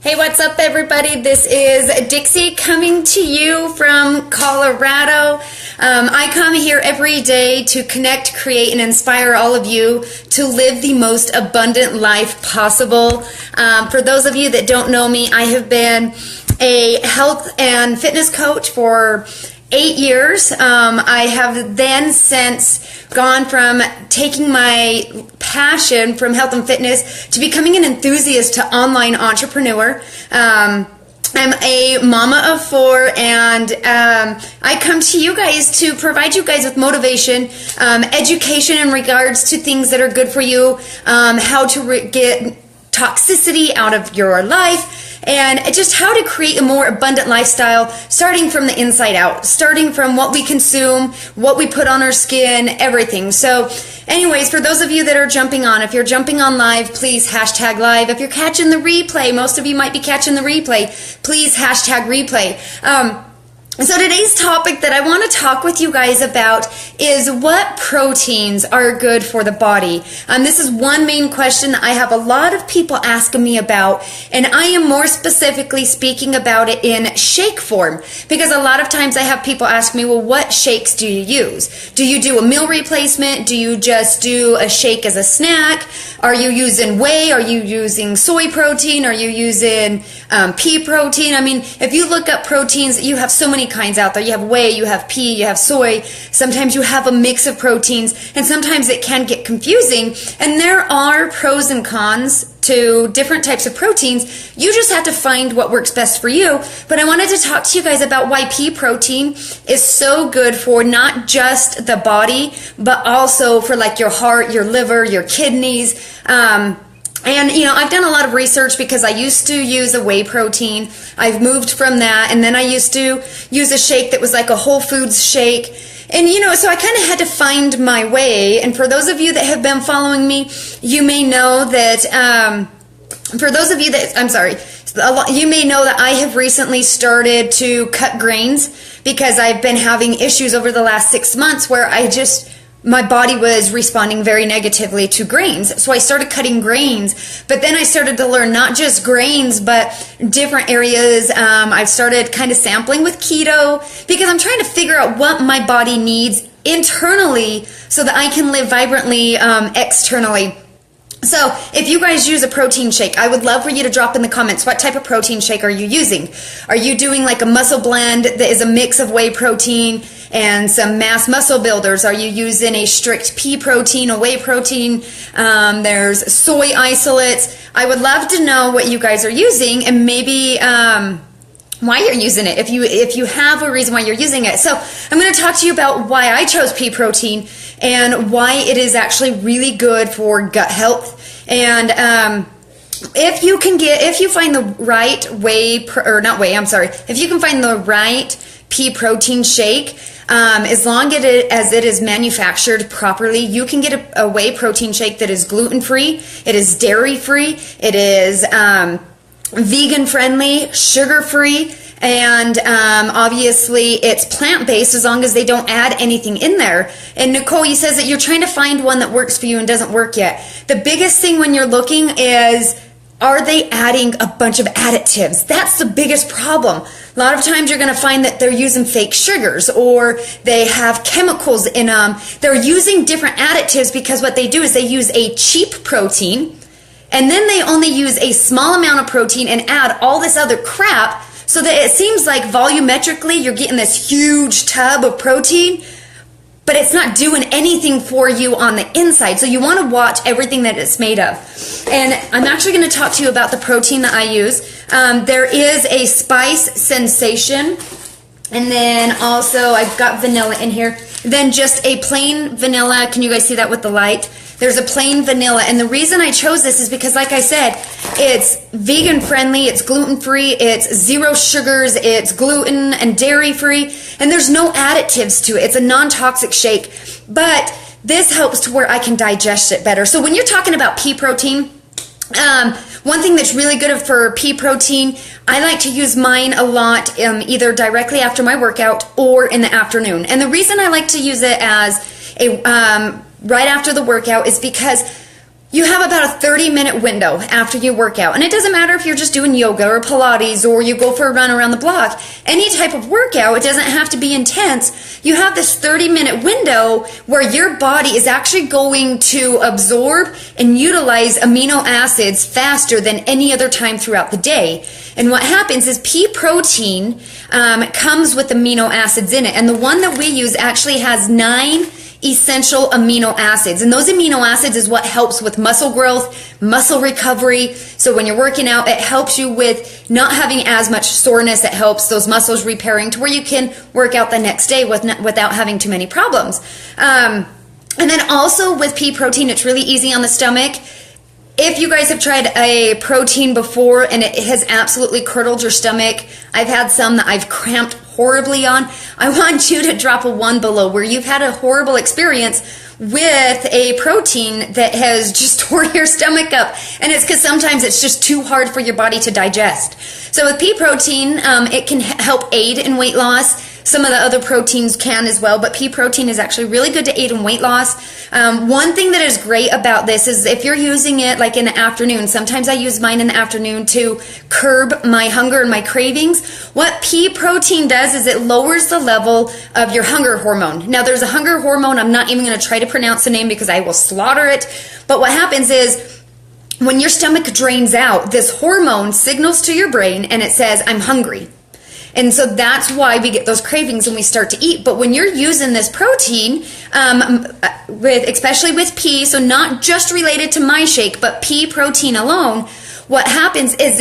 Hey, what's up, everybody? This is Dixie coming to you from Colorado. I come here every day to connect, create, and inspire all of you to live the most abundant life possible. For those of you that don't know me, I have been a health and fitness coach for 8 years. I have then since gone from taking my passion from health and fitness to becoming an enthusiast to online entrepreneur. I'm a mama of 4, and I come to you guys to provide you guys with motivation, education in regards to things that are good for you, how to get toxicity out of your life, and just how to create a more abundant lifestyle, starting from the inside out, starting from what we consume, what we put on our skin, everything. So anyways, for those of you that are jumping on, if you're jumping on live, please hashtag live. If you're catching the replay, most of you might be catching the replay, please hashtag replay. So today's topic that I want to talk with you guys about is what proteins are good for the body. This is one main question that I have a lot of people asking me about, and I am more specifically speaking about it in shake form, because a lot of times I have people ask me, well, what shakes do you use? Do you do a meal replacement? Do you just do a shake as a snack? Are you using whey? Are you using soy protein? Are you using pea protein? I mean, if you look up proteins, you have so many kinds out there. You have whey, you have pea, you have soy. Sometimes you have a mix of proteins, and sometimes it can get confusing. And there are pros and cons to different types of proteins. You just have to find what works best for you. But I wanted to talk to you guys about why pea protein is so good for not just the body, but also for like your heart, your liver, your kidneys. And, you know, I've done a lot of research because I used to use a whey protein. I've moved from that, and then I used to use a shake that was like a Whole Foods shake. And, you know, so I kind of had to find my way. And for those of you that have been following me, you may know that, you may know that I have recently started to cut grains because I've been having issues over the last 6 months where my body was responding very negatively to grains. So I started cutting grains, but then I started to learn not just grains, but different areas. I've started kind of sampling with keto because I'm trying to figure out what my body needs internally so that I can live vibrantly externally. So if you guys use a protein shake, I would love for you to drop in the comments, what type of protein shake are you using? Are you doing like a muscle blend that is a mix of whey protein and some mass muscle builders? Are you using a strict pea protein, a whey protein? There's soy isolates. I would love to know what you guys are using, and maybe why you're using it, if you have a reason why you're using it. So I'm going to talk to you about why I chose pea protein and why it is actually really good for gut health. And if you find the right if you can find the right pea protein shake, as long as it is manufactured properly, you can get a whey protein shake that is gluten-free, it is dairy-free, it is vegan-friendly, sugar-free, and obviously it's plant-based as long as they don't add anything in there. And Nicole, you says that you're trying to find one that works for you and doesn't work yet. The biggest thing when you're looking is, are they adding a bunch of additives? That's the biggest problem. A lot of times you're going to find that they're using fake sugars, or they have chemicals in them. They're using different additives because what they do is they use a cheap protein, and then they only use a small amount of protein and add all this other crap, so that it seems like volumetrically you're getting this huge tub of protein, but it's not doing anything for you on the inside. So you want to watch everything that it's made of. And I'm actually going to talk to you about the protein that I use. There is a spice sensation, and then also I've got vanilla in here. Then just a plain vanilla. Can you guys see that with the light? There's a plain vanilla, and the reason I chose this is because, like I said, it's vegan friendly, it's gluten free, it's 0 sugars, it's gluten and dairy free, and there's no additives to it. It's a non-toxic shake, but this helps to where I can digest it better. So when you're talking about pea protein, one thing that's really good for pea protein, I like to use mine a lot either directly after my workout or in the afternoon. And the reason I like to use it as a right after the workout is because you have about a 30-minute window after you work out. And it doesn't matter if you're just doing yoga or Pilates or you go for a run around the block. Any type of workout, it doesn't have to be intense. You have this 30-minute window where your body is actually going to absorb and utilize amino acids faster than any other time throughout the day. And what happens is pea protein comes with amino acids in it. And the one that we use actually has 9 essential amino acids, and those amino acids is what helps with muscle growth, muscle recovery. So when you're working out, it helps you with not having as much soreness. It helps those muscles repairing to where you can work out the next day without having too many problems. And then also with pea protein, it's really easy on the stomach. If you guys have tried a protein before and it has absolutely curdled your stomach, I've had some that I've cramped horribly on. I want you to drop a 1 below where you've had a horrible experience with a protein that has just tore your stomach up. And it's because sometimes it's just too hard for your body to digest. So with pea protein, it can help aid in weight loss. Some of the other proteins can as well, but pea protein is actually really good to aid in weight loss. One thing that is great about this is if you're using it like in the afternoon, sometimes I use mine in the afternoon to curb my hunger and my cravings. What pea protein does is it lowers the level of your hunger hormone. Now there's a hunger hormone, I'm not even going to try to pronounce the name because I will slaughter it, but what happens is when your stomach drains out, this hormone signals to your brain and it says, I'm hungry. And so that's why we get those cravings when we start to eat. But when you're using this protein, especially with pea, so not just related to my shake, but pea protein alone, what happens is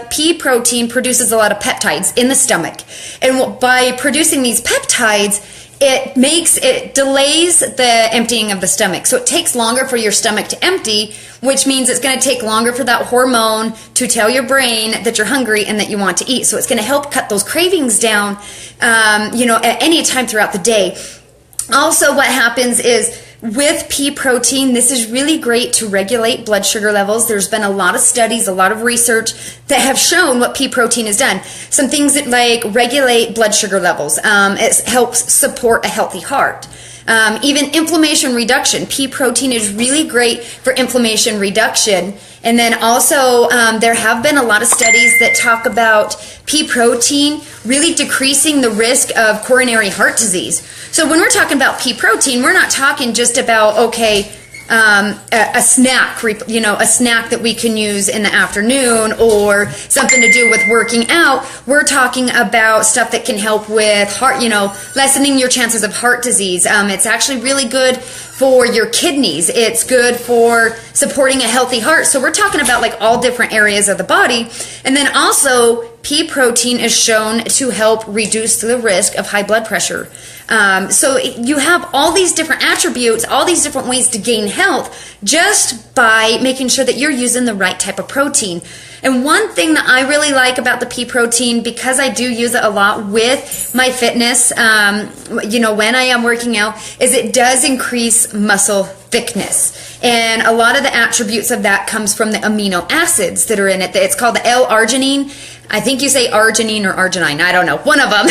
pea protein produces a lot of peptides in the stomach. And by producing these peptides, it delays the emptying of the stomach. So it takes longer for your stomach to empty, which means it's going to take longer for that hormone to tell your brain that you're hungry and that you want to eat. So it's going to help cut those cravings down, at any time throughout the day. Also, what happens is with pea protein, this is really great to regulate blood sugar levels. There's been a lot of studies, a lot of research that have shown what pea protein has done. Some things that like regulate blood sugar levels. It helps support a healthy heart. Even inflammation reduction. Pea protein is really great for inflammation reduction. And then also there have been a lot of studies that talk about pea protein really decreasing the risk of coronary heart disease. So when we're talking about pea protein, we're not talking just about, a snack, a snack that we can use in the afternoon or something to do with working out. We're talking about stuff that can help with heart, lessening your chances of heart disease. It's actually really good for your kidneys. It's good for supporting a healthy heart. So we're talking about like all different areas of the body. And then also pea protein is shown to help reduce the risk of high blood pressure. So you have all these different attributes, all these different ways to gain health just by making sure that you're using the right type of protein. And one thing that I really like about the pea protein, because I do use it a lot with my fitness, when I am working out, is it does increase muscle thickness. And a lot of the attributes of that comes from the amino acids that are in it. It's called the L-arginine. I think you say arginine or arginine. I don't know. One of them.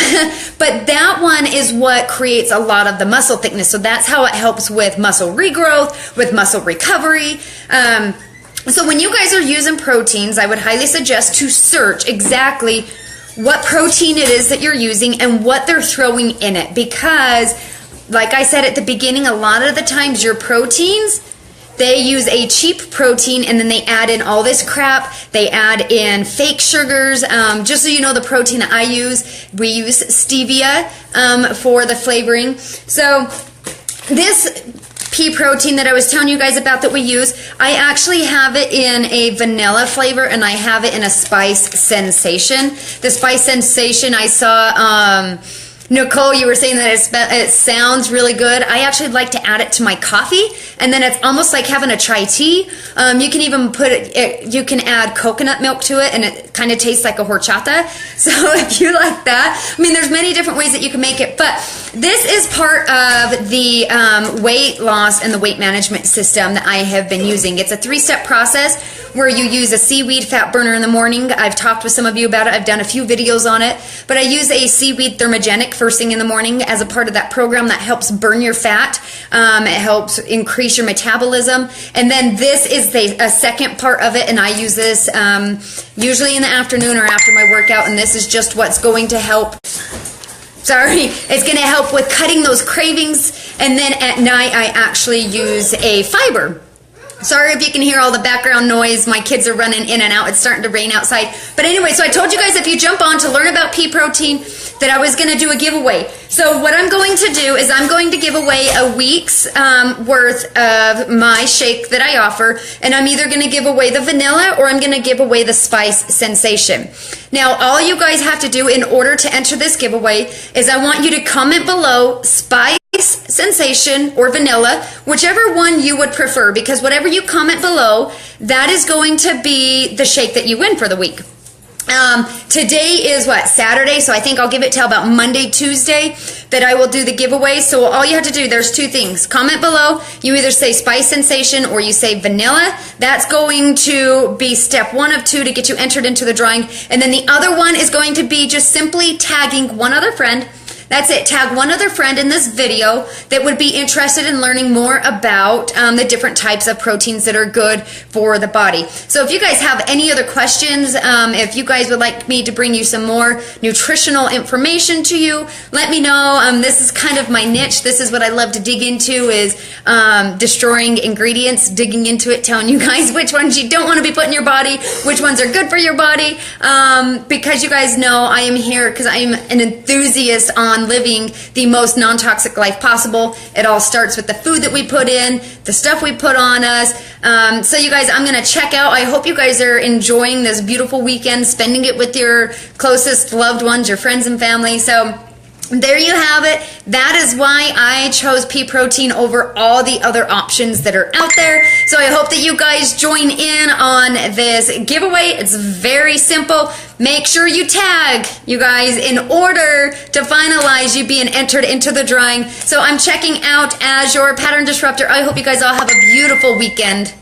But that one is what creates a lot of the muscle thickness. So that's how it helps with muscle regrowth, with muscle recovery. So when you guys are using proteins, I would highly suggest to search exactly what protein it is that you're using and what they're throwing in it. Because, like I said at the beginning, a lot of the times your proteins, they use a cheap protein and then they add in all this crap. They add in fake sugars. Just so you know, the protein that I use, we use stevia for the flavoring. So this pea protein that I was telling you guys about that we use, I actually have it in a vanilla flavor and I have it in a spice sensation. The spice sensation, I saw Nicole, you were saying that it sounds really good. I actually like to add it to my coffee, and then it's almost like having a chai tea. You can even you can add coconut milk to it, and it kind of tastes like a horchata. So if you like that, I mean, there's many different ways that you can make it, but this is part of the weight loss and the weight management system that I have been using. It's a 3-step process where you use a seaweed fat burner in the morning. I've talked with some of you about it. I've done a few videos on it, but I use a seaweed thermogenic first thing in the morning as a part of that program that helps burn your fat. It helps increase your metabolism. And then this is a second part of it, and I use this usually in the afternoon or after my workout, and this is just what's going to help. It's going to help with cutting those cravings. And then at night, I actually use a fiber. Sorry if you can hear all the background noise. My kids are running in and out. It's starting to rain outside. But anyway, so I told you guys if you jump on to learn about PEA Protein that I was going to do a giveaway. So what I'm going to do is I'm going to give away a week's worth of my shake that I offer. And I'm either going to give away the vanilla or I'm going to give away the spice sensation. Now, all you guys have to do in order to enter this giveaway is I want you to comment below spice sensation or vanilla, whichever one you would prefer, because whatever you comment below, that is going to be the shake that you win for the week. Today is what, Saturday, so I think I'll give it till about Monday, Tuesday that I will do the giveaway. So all you have to do, there's 2 things. Comment below, you either say spice sensation or you say vanilla. That's going to be step 1 of 2 to get you entered into the drawing. And then the other one is going to be just simply tagging one other friend. That's it. Tag one other friend in this video that would be interested in learning more about the different types of proteins that are good for the body. So if you guys have any other questions, if you guys would like me to bring you some more nutritional information to you, let me know. This is kind of my niche. This is what I love to dig into, is destroying ingredients, digging into it, telling you guys which ones you don't want to be putting in your body, which ones are good for your body, because you guys know I am here because I am an enthusiast on living the most non-toxic life possible. It all starts with the food that we put in, the stuff we put on us. So you guys, I'm going to check out. I hope you guys are enjoying this beautiful weekend, spending it with your closest loved ones, your friends and family. So there you have it. That is why I chose PEA Protein over all the other options that are out there. So I hope that you guys join in on this giveaway. It's very simple. Make sure you tag, you guys, in order to finalize you being entered into the drawing. So I'm checking out as your pattern disruptor. I hope you guys all have a beautiful weekend.